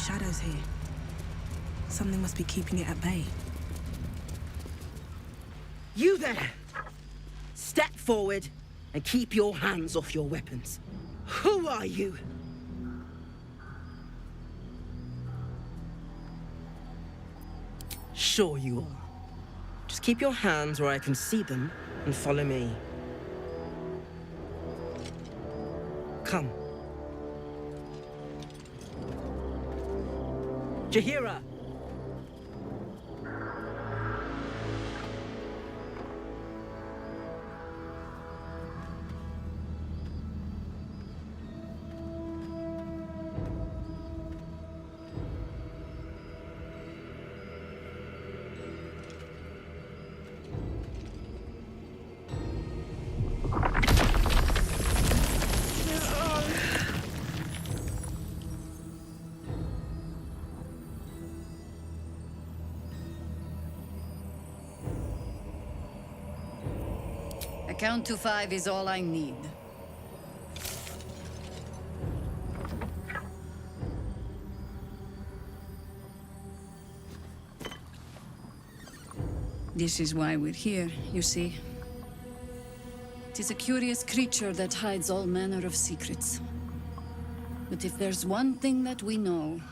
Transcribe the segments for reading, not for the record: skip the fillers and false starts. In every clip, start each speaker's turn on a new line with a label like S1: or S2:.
S1: shadows here. Something must be keeping it at bay.
S2: You there! Step forward and keep your hands off your weapons. Who are you? Sure you are. Just keep your hands where I can see them and follow me. Come. Jahira!
S3: A count to 5 is all I need. This is why we're here, you see. It is a curious creature that hides all manner of secrets. But if there's one thing that we know,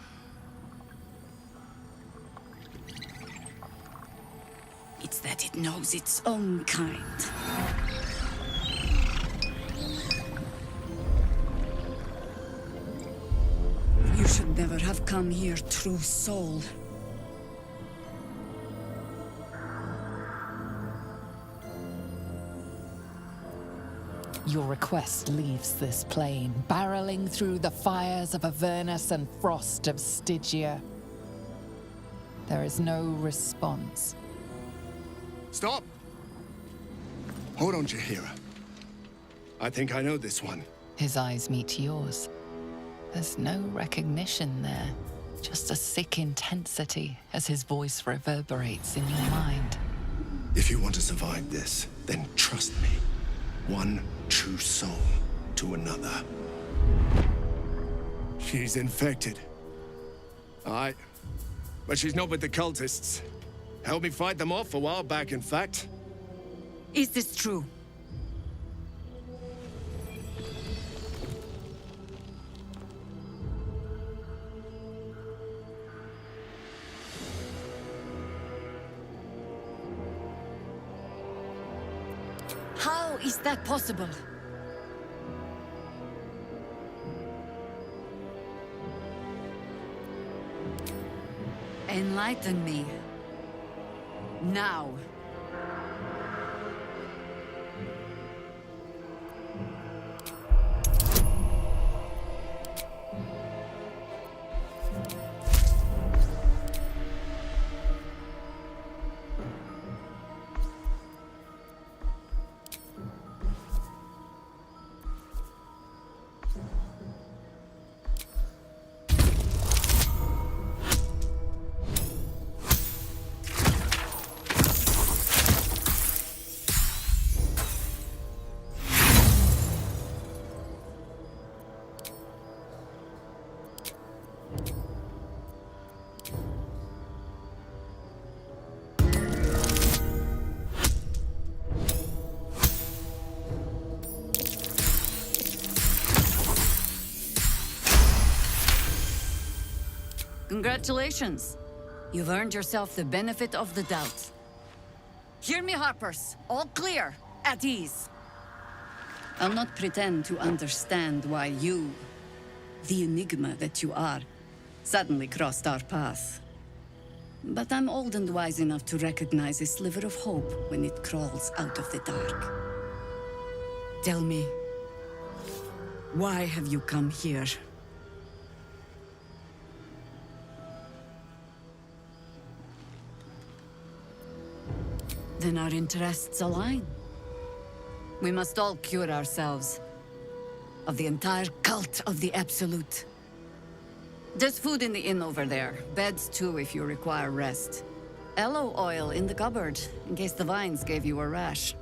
S3: it's that it knows its own kind. You should never have come here, true soul.
S4: Your request leaves this plane, barreling through the fires of Avernus and frost of Stygia. There is no response.
S5: Stop! Hold on, Jahira. I think I know this one.
S4: His eyes meet yours. There's no recognition there, just a sick intensity as his voice reverberates in your mind.
S5: If you want to survive this, then trust me. One true soul to another. She's infected. Aye. But she's not with the cultists. Helped me fight them off a while back, in fact.
S3: Is this true? How is that possible? Enlighten me. Now. Congratulations. You've earned yourself the benefit of the doubt. Hear me, Harpers. All clear. At ease. I'll not pretend to understand why you, the enigma that you are, suddenly crossed our path. But I'm old and wise enough to recognize a sliver of hope when it crawls out of the dark. Tell me, why have you come here? Then our interests align. We must all cure ourselves of the entire cult of the Absolute. There's food in the inn over there. Beds too if you require rest. Aloe oil in the cupboard in case the vines gave you a rash.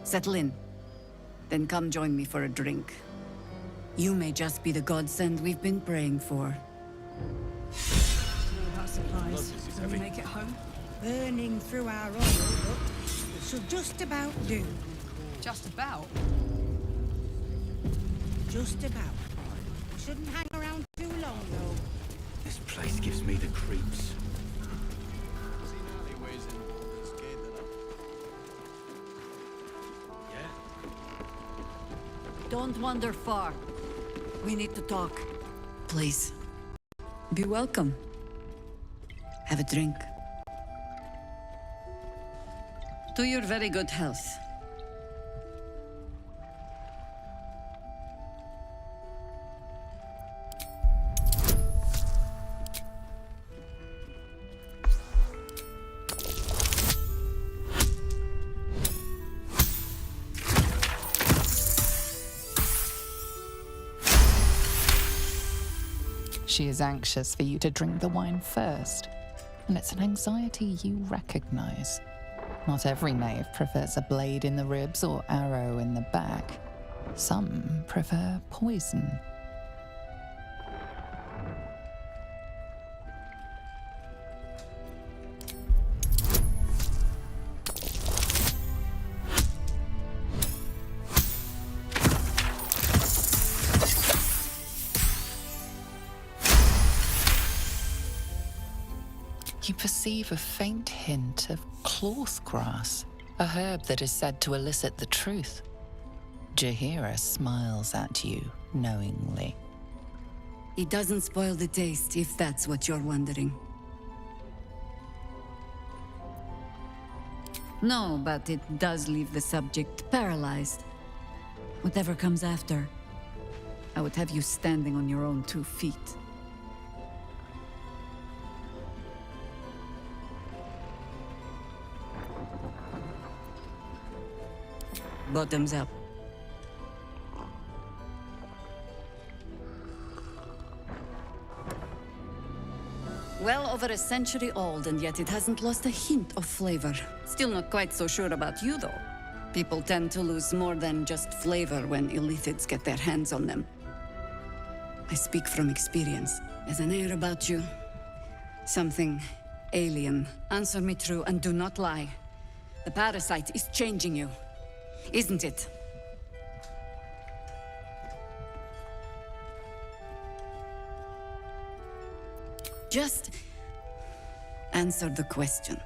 S3: Settle in. Then come join me for a drink. You may just be the godsend we've been praying for.
S1: guys. Will we make it home?
S6: Burning through our oil, but it should just about do.
S4: Just about.
S6: Just about. Shouldn't hang around too long, though.
S7: This place gives me the creeps.
S3: Don't wander far. We need to talk. Please. Be welcome. Have a drink. To your very good health.
S4: She is anxious for you to drink the wine first, and it's an anxiety you recognize. Not every knave prefers a blade in the ribs or arrow in the back. Some prefer poison. You perceive a faint hint of cloth grass, a herb that is said to elicit the truth. Jahira smiles at you knowingly.
S3: It doesn't spoil the taste, if that's what you're wondering. No, but it does leave the subject paralyzed. Whatever comes after, I would have you standing on your own 2 feet. Bottoms up. Well over a century old, and yet it hasn't lost a hint of flavor. Still not quite so sure about you, though. People tend to lose more than just flavor when illithids get their hands on them. I speak from experience. There's an air about you. Something alien. Answer me true and do not lie. The parasite is changing you. Isn't it? Just answer the question.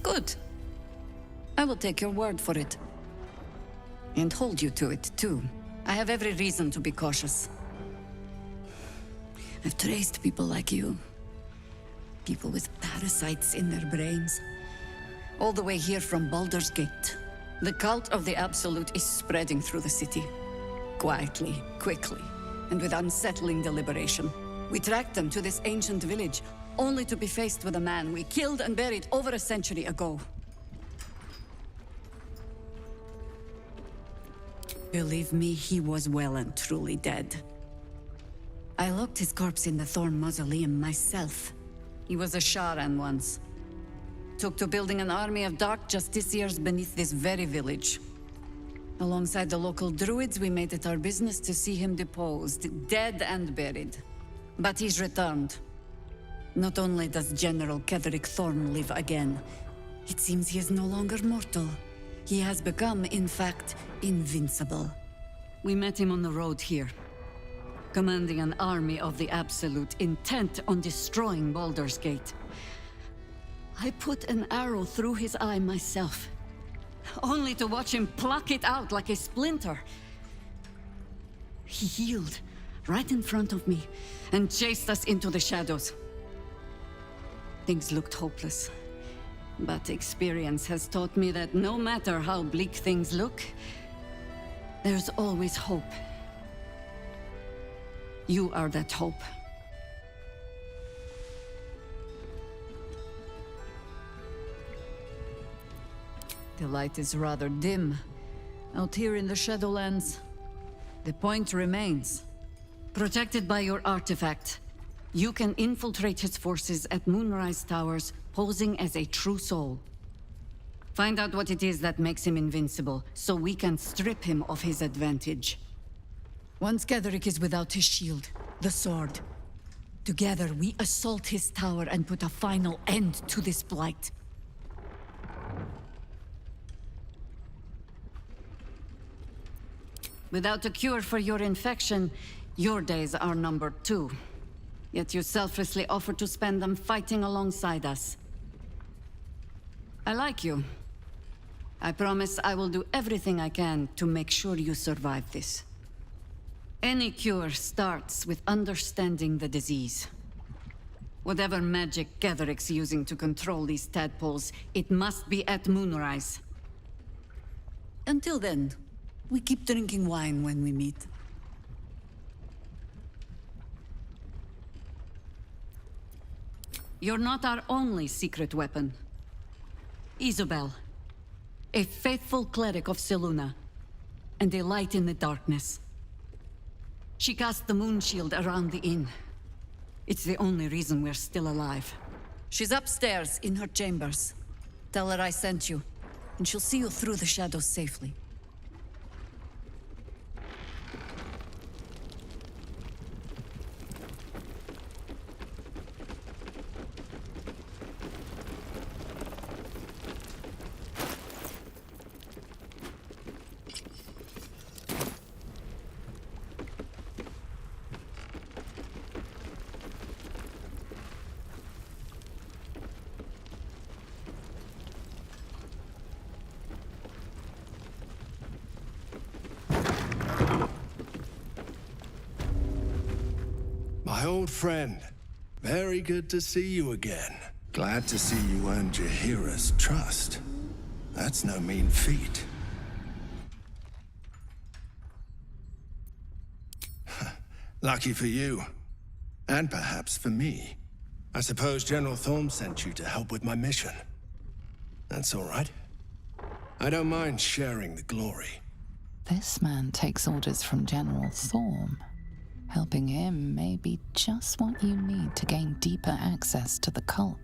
S3: Good. I will take your word for it. And hold you to it, too. I have every reason to be cautious. I've traced people like you. People with parasites in their brains. All the way here from Baldur's Gate. The cult of the Absolute is spreading through the city. Quietly, quickly, and with unsettling deliberation. We tracked them to this ancient village, only to be faced with a man we killed and buried over a century ago. Believe me, he was well and truly dead. I locked his corpse in the Thorn Mausoleum myself. He was a Sharan once. Took to building an army of dark justiciars beneath this very village. Alongside the local druids, we made it our business to see him deposed, dead and buried. But he's returned. Not only does General Ketherick Thorn live again, it seems he is no longer mortal. He has become, in fact, invincible. We met him on the road here, commanding an army of the Absolute, intent on destroying Baldur's Gate. I put an arrow through his eye myself, only to watch him pluck it out like a splinter. He healed right in front of me and chased us into the shadows. Things looked hopeless, but experience has taught me that no matter how bleak things look, there's always hope. You are that hope. The light is rather dim. Out here in the Shadowlands, the point remains. Protected by your artifact, you can infiltrate his forces at Moonrise Towers, posing as a true soul. Find out what it is that makes him invincible, so we can strip him of his advantage. Once Ketheric is without his shield, the sword, together we assault his tower and put a final end to this blight. Without a cure for your infection, your days are numbered too. Yet you selflessly offer to spend them fighting alongside us. I like you. I promise I will do everything I can to make sure you survive this. Any cure starts with understanding the disease. Whatever magic Ketheric's using to control these tadpoles, it must be at Moonrise. Until then, we keep drinking wine when we meet. You're not our only secret weapon. Isobel, a faithful cleric of Selûne, and a light in the darkness. She cast the moon shield around the inn. It's the only reason we're still alive. She's upstairs in her chambers. Tell her I sent you, and she'll see you through the shadows safely.
S5: My old friend. Very good to see you again. Glad to see you earned your hero's trust. That's no mean feat. Lucky for you. And perhaps for me. I suppose General Thorm sent you to help with my mission. That's all right. I don't mind sharing the glory.
S4: This man takes orders from General Thorm. Helping him may be just what you need to gain deeper access to the cult.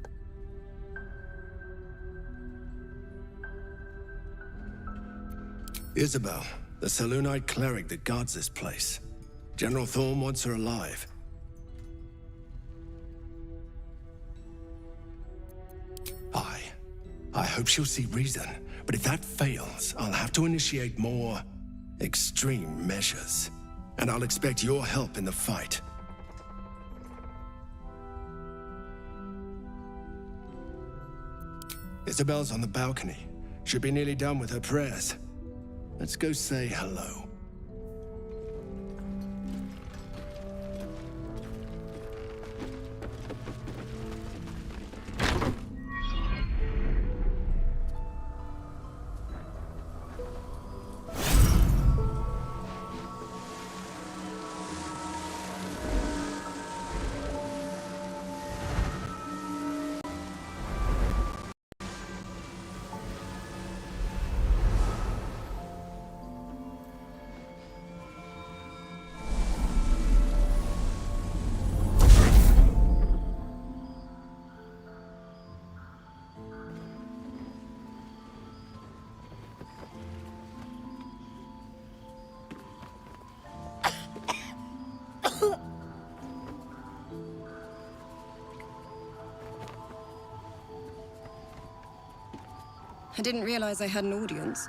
S5: Isobel, the Selûnite cleric that guards this place. General Thorm wants her alive. I hope she'll see reason, but if that fails, I'll have to initiate more extreme measures. And I'll expect your help in the fight. Isabel's on the balcony. Should be nearly done with her prayers. Let's go say hello.
S8: I didn't realize I had an audience.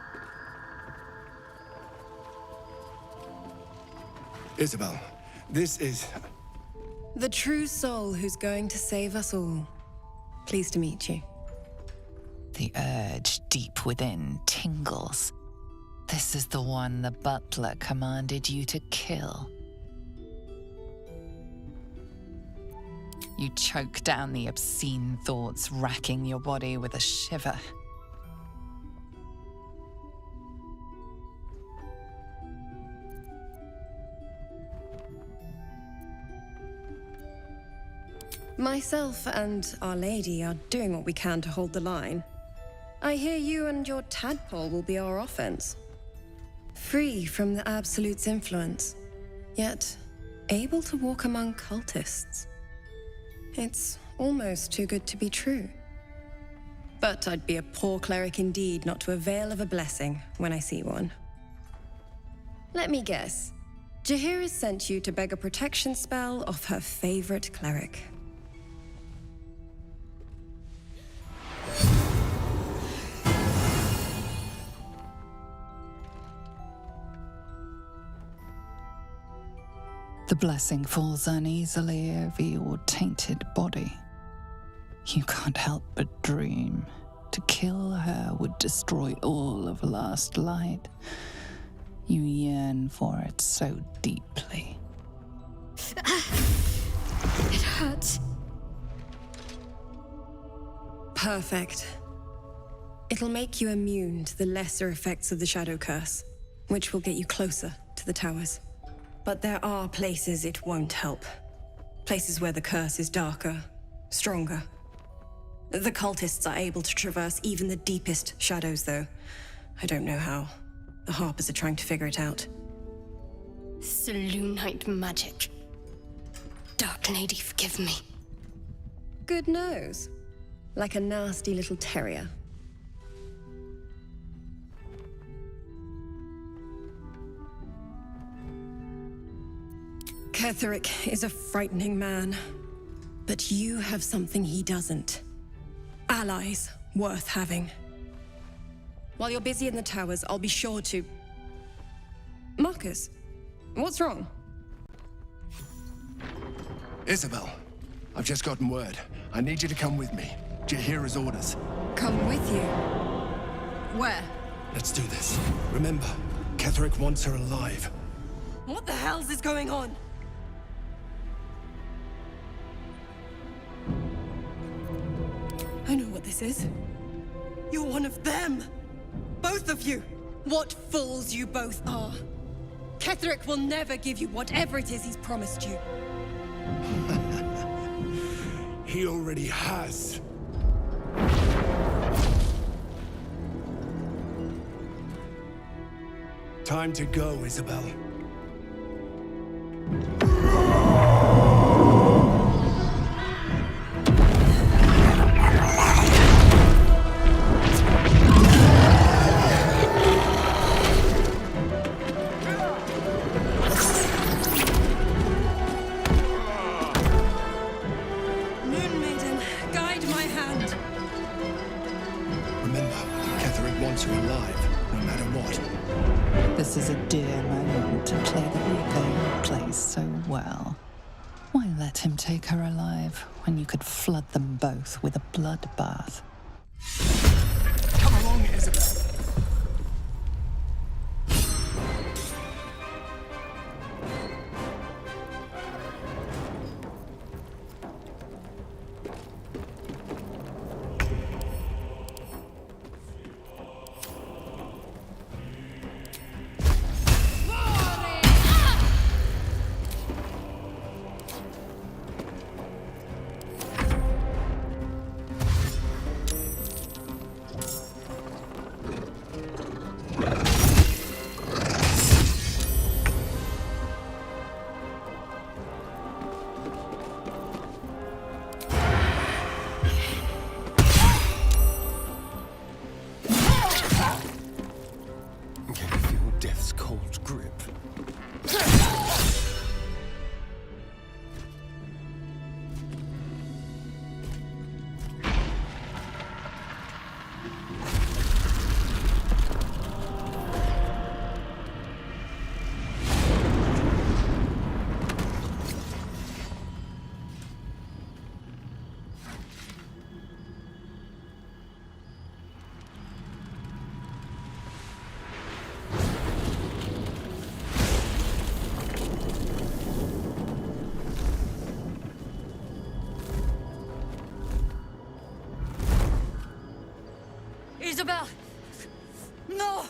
S5: Isobel, this is...
S8: The true soul who's going to save us all. Pleased to meet you.
S4: The urge deep within tingles. This is the one the butler commanded you to kill. You choke down the obscene thoughts racking your body with a shiver.
S8: Myself and Our Lady are doing what we can to hold the line. I hear you and your tadpole will be our offense. Free from the Absolute's influence, yet able to walk among cultists. It's almost too good to be true. But I'd be a poor cleric indeed not to avail of a blessing when I see one. Let me guess. Jaheira sent you to beg a protection spell off her favorite cleric.
S4: The blessing falls uneasily over your tainted body. You can't help but dream. To kill her would destroy all of Last Light. You yearn for it so deeply.
S8: It hurts. Perfect. It'll make you immune to the lesser effects of the Shadow Curse, which will get you closer to the towers. But there are places it won't help. Places where the curse is darker, stronger. The cultists are able to traverse even the deepest shadows, though. I don't know how. The Harpers are trying to figure it out.
S9: Selûnite magic. Dark Lady, forgive me.
S8: Good nose. Like a nasty little terrier. Ketheric is a frightening man. But you have something he doesn't. Allies worth having. While you're busy in the towers, I'll be sure to... Marcus, what's wrong?
S5: Isobel, I've just gotten word. I need you to come with me. Jaheira's orders.
S8: Come with you? Where?
S5: Let's do this. Remember, Ketheric wants her alive.
S8: What the hell's is going on? I know what this is. You're one of them! Both of you! What fools you both are! Ketheric will never give you whatever it is he's promised you.
S5: He already has. Time to go, Isobel.
S4: This is a dear moment to play the Reaper you play so well. Why let him take her alive when you could flood them both with a bloodbath?
S5: Come along, Isobel.
S3: Isobel! No!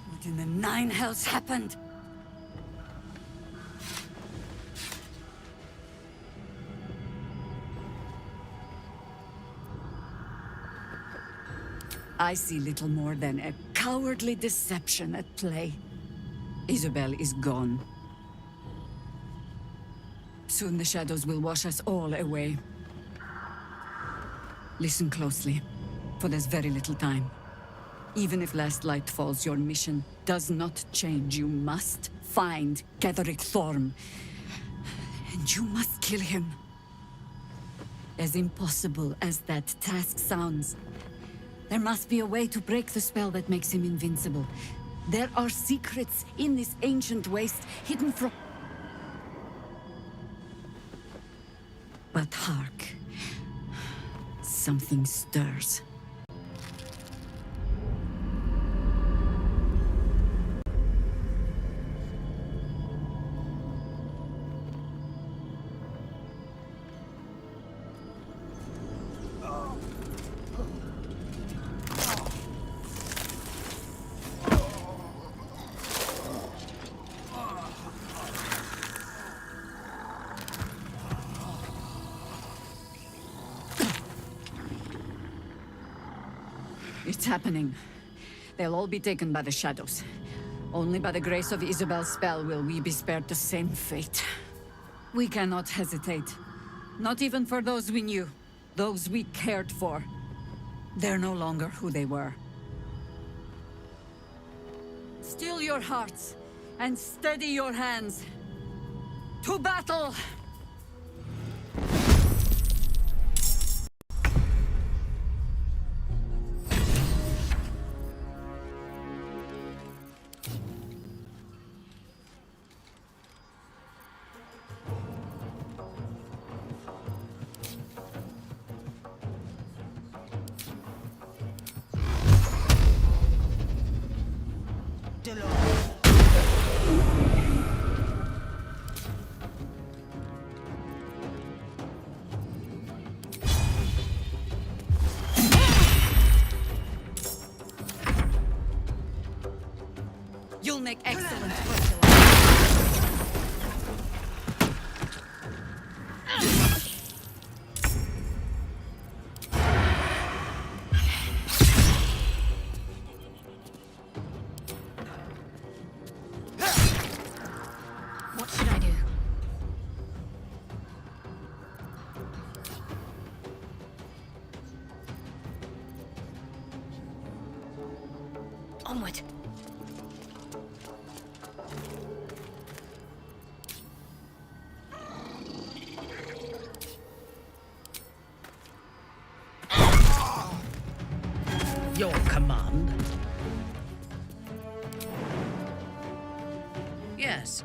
S3: What in the nine hells happened? I see little more than a cowardly deception at play. Isobel is gone. Soon the shadows will wash us all away. Listen closely, for there's very little time. Even if last light falls, your mission does not change. You must find Ketheric Thorm. And you must kill him. As impossible as that task sounds, there must be a way to break the spell that makes him invincible. There are secrets in this ancient waste, hidden from... But hark. Something stirs. It's happening. They'll all be taken by the shadows. Only by the grace of Isobel's spell will we be spared the same fate. We cannot hesitate. Not even for those we knew. Those we cared for. They're no longer who they were. Still your hearts, and steady your hands. To battle! You'll make excellent fertilizer.
S9: What should I do? Onward.
S2: Your command? Yes.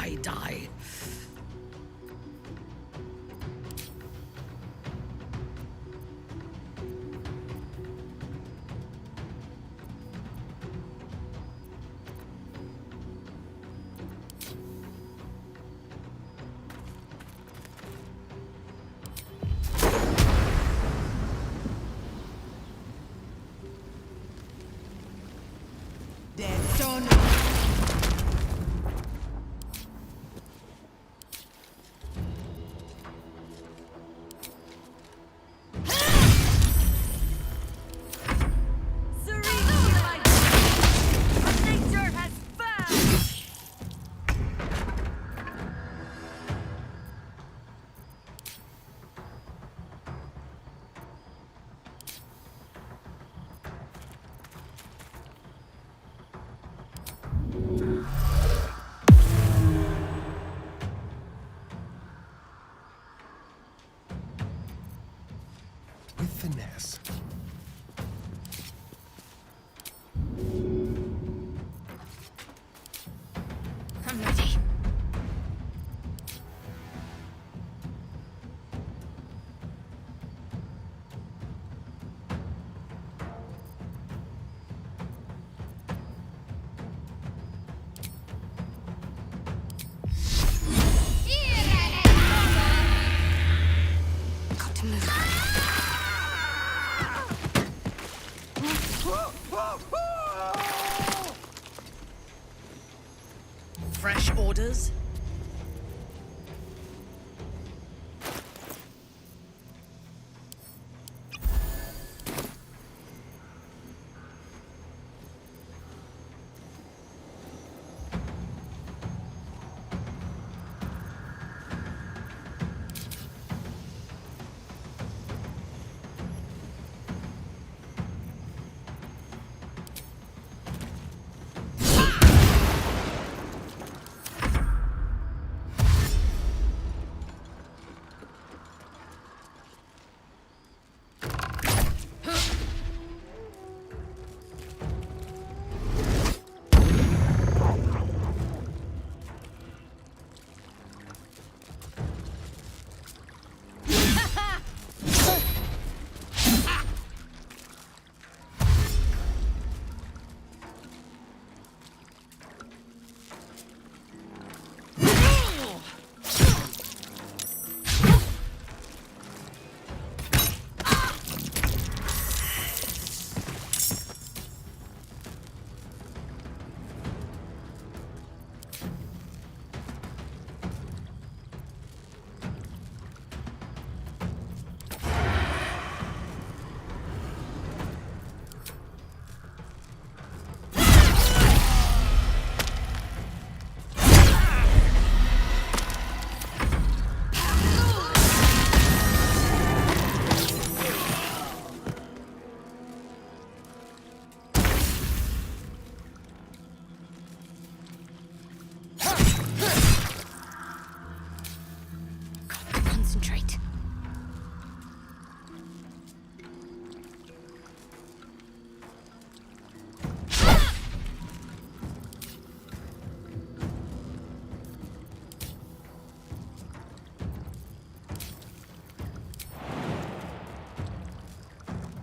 S2: I die.
S6: Dead son.
S2: fresh orders?
S9: Concentrate.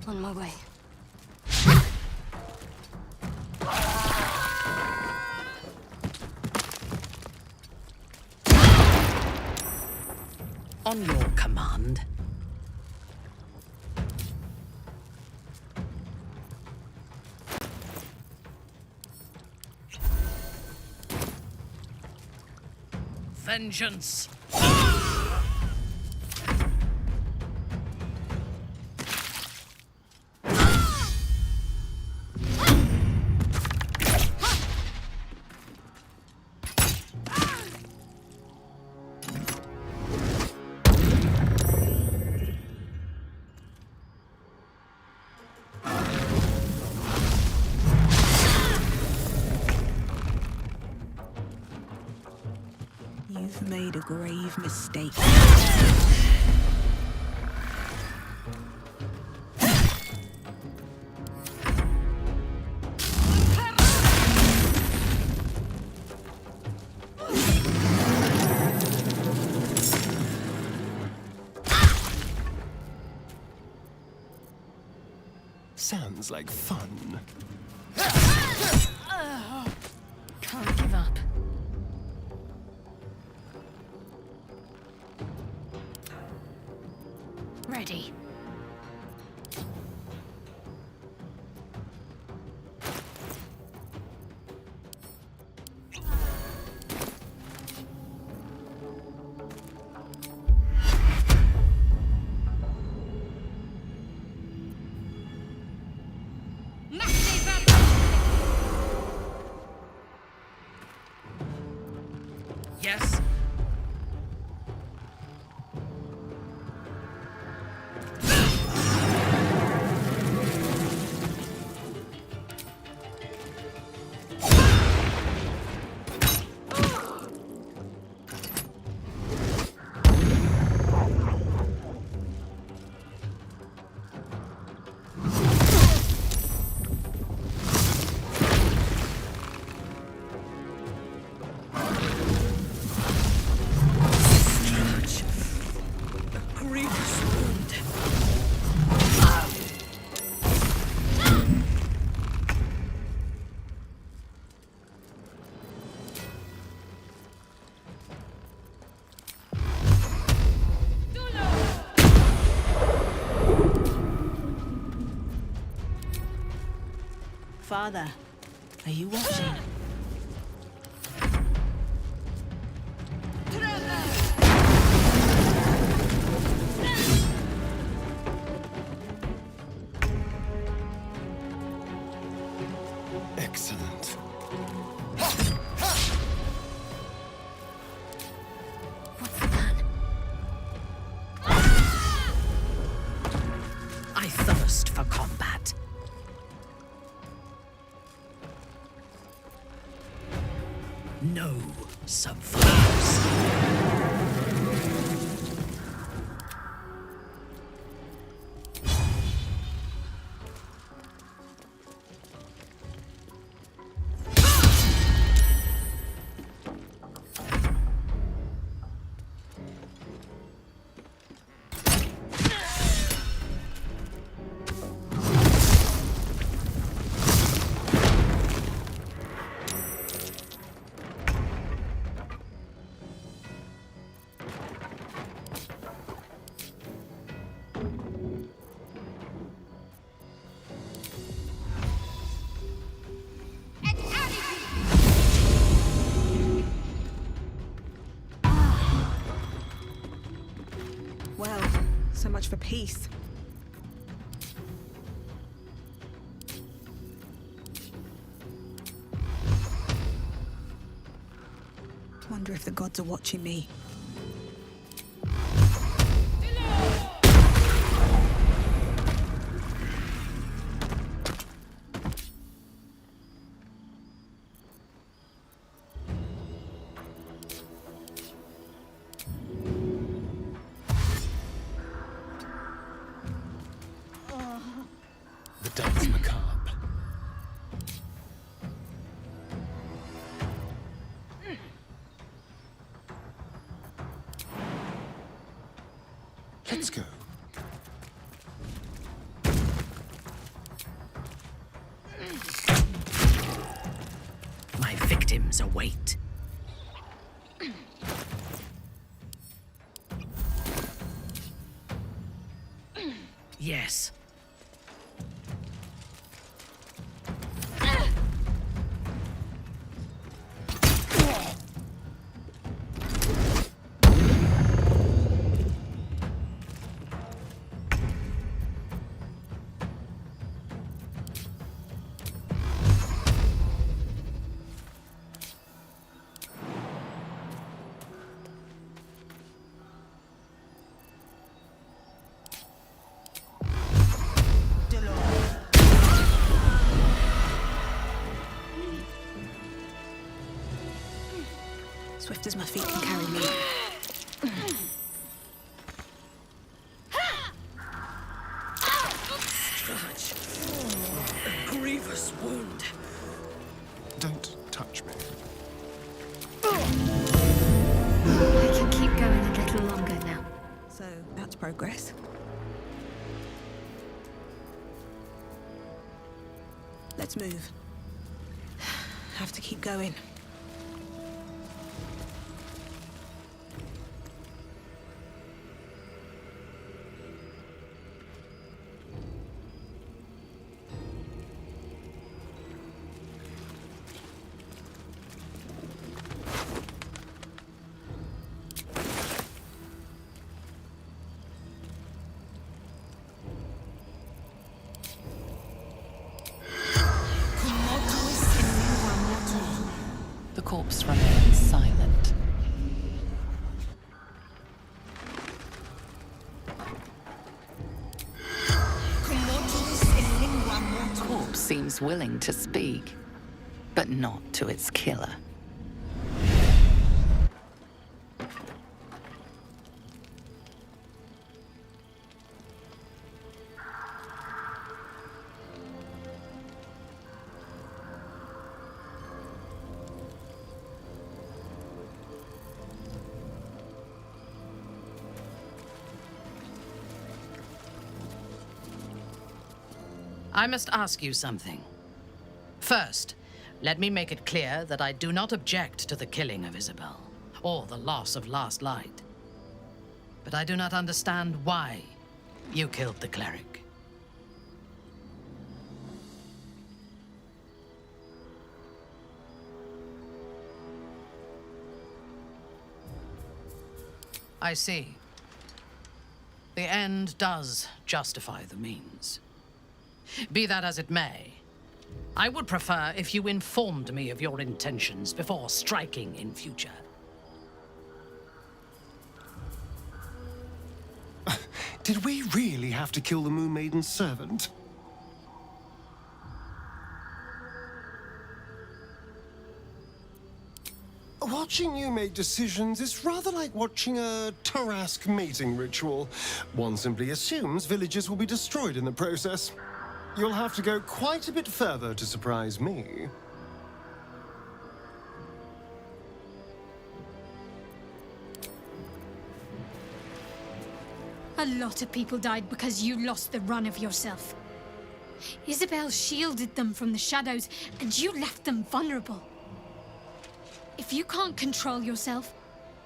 S9: On my way.
S2: On your command. Vengeance!
S1: You've made a grave mistake.
S5: Sounds like fun.
S9: Can't give up. Ready.
S2: Yes?
S1: Father, are you watching?
S5: Excellent.
S9: What's the plan?
S2: I thirst for combat. No survivors.
S1: Well, so much for peace. Wonder if the gods are watching me.
S5: The dance macabre. Let's go.
S2: My victims await. Yes.
S1: Swift as my feet can carry me.
S2: Touch. A grievous wound.
S5: Don't touch me.
S9: I can keep going a little longer now.
S1: So, that's progress. Let's move. Have to keep going.
S4: The corpse remains silent. The corpse seems willing to speak, but not to its killer.
S10: I must ask you something. First, let me make it clear that I do not object to the killing of Isobel, or the loss of Last Light. But I do not understand why you killed the cleric. I see. The end does justify the means. Be that as it may, I would prefer if you informed me of your intentions before striking in future.
S11: Did we really have to kill the Moon Maiden's servant? Watching you make decisions is rather like watching a Tarask mating ritual. One simply assumes villages will be destroyed in the process. You'll have to go quite a bit further to surprise me.
S9: A lot of people died because you lost the run of yourself. Isobel shielded them from the shadows, and you left them vulnerable. If you can't control yourself,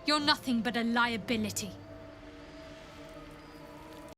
S9: you're nothing but a liability.